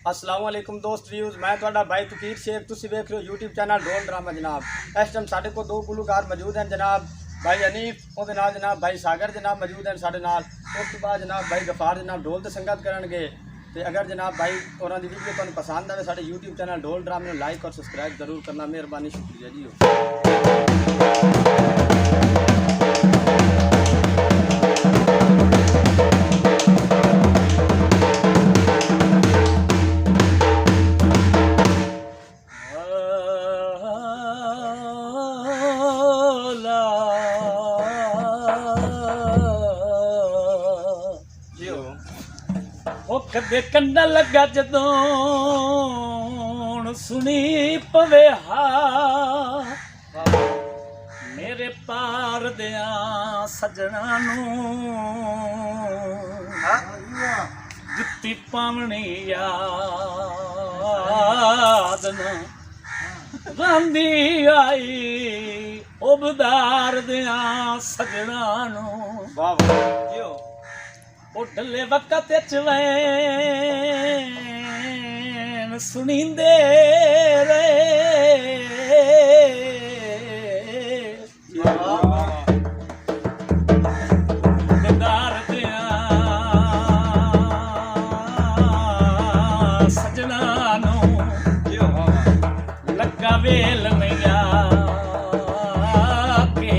अस्सलाम वालेकुम दोस्त व्यूज़, मैं ਤੁਹਾਡਾ भाई तकीर शेख। ਤੁਸੀਂ ਵੇਖ ਰਹੇ ਹੋ YouTube ਚੈਨਲ ढोल ड्रामा जनाब। इस टाइम ਸਾਡੇ ਕੋਲ ਦੋ ਗੁਲੂਕਾਰ ਮੌਜੂਦ ਹਨ ਜਨਾਬ, भाई हनीफ ਉਹਦੇ ਨਾਲ जनाब भाई सागर जनाब मौजूद हैं ਸਾਡੇ ਨਾਲ। ਉਸ ਤੋਂ ਬਾਅਦ जनाब भाई गफार जनाब ढोल ਤੇ ਸੰਗਤ ਕਰਨਗੇ। ਤੇ ਅਗਰ जनाब भाई ਹੋਰਾਂ ਦੀ ਵੀਡੀਓ ਤੁਹਾਨੂੰ ਪਸੰਦ ਆਵੇ ਸਾਡੇ YouTube ਚੈਨਲ ढोल ड्रामा ਨੂੰ ਲਾਈਕ ਔਰ ਸਬਸਕ੍ਰਾਈਬ ਜ਼ਰੂਰ ਕਰਨਾ, ਮਿਹਰਬਾਨੀ, ਸ਼ੁਕਰੀਆ ਜੀ। कदे कंडा लगा जदों सुनी पवे हा मेरे पार दिया सजना जुत्ती पावनी याद न रांदी आई उबदार दिया सजना उडले वक्त चवैन सुनींदे रे दीदार दिया सजना नू लगा वेल मैया के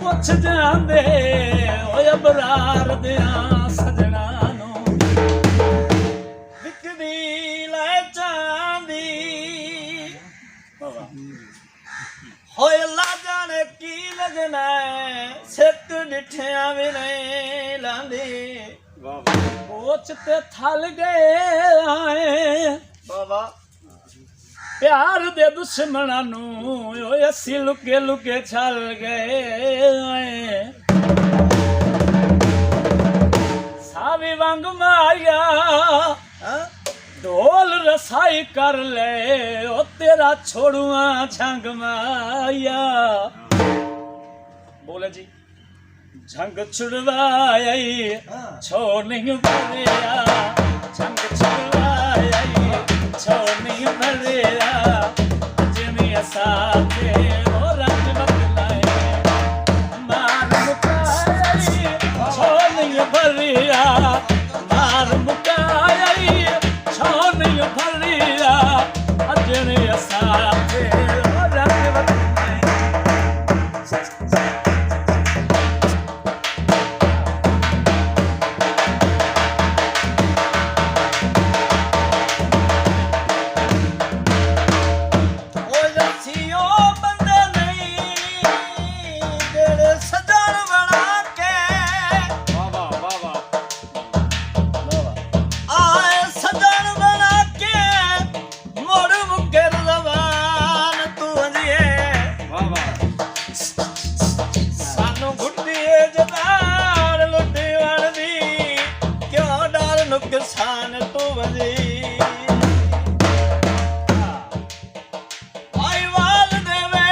पुछ जांदे बरार दिया सजना विकदी लै चांदी होए ला जाने की लगना सिक डिठिया भी नहीं लांदी कोच ते थल गए आए प्यार दे दुश्मना नू असी लुके लुके छल गए आए सावी वांग माया ढोल रसाई कर ले ओ तेरा छोड़ुआ झंग माया बोले जी झंग छुड़वाई छोड़ नहीं भरिया झंग छुड़वाई छोड़ नहीं भरिया जिमी साथे ओ रंग बदलाए मार मुकाई छोड़ नहीं भरिया मार मुकाई छोड़ नहीं भरिया जिमी साथे ओ रंग बदलाए नुकसान तो बजी आई वाल देवे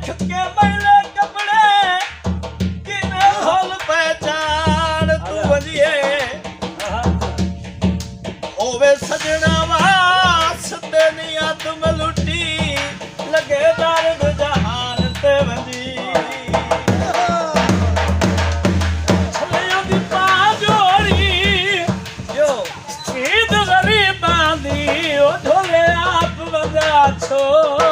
छुके मैले कपड़े किने होल पहचान तू बजिए ओवे सजना वास्ते निया तुम लुटी लगे दर्द जहान ते बजी छोड़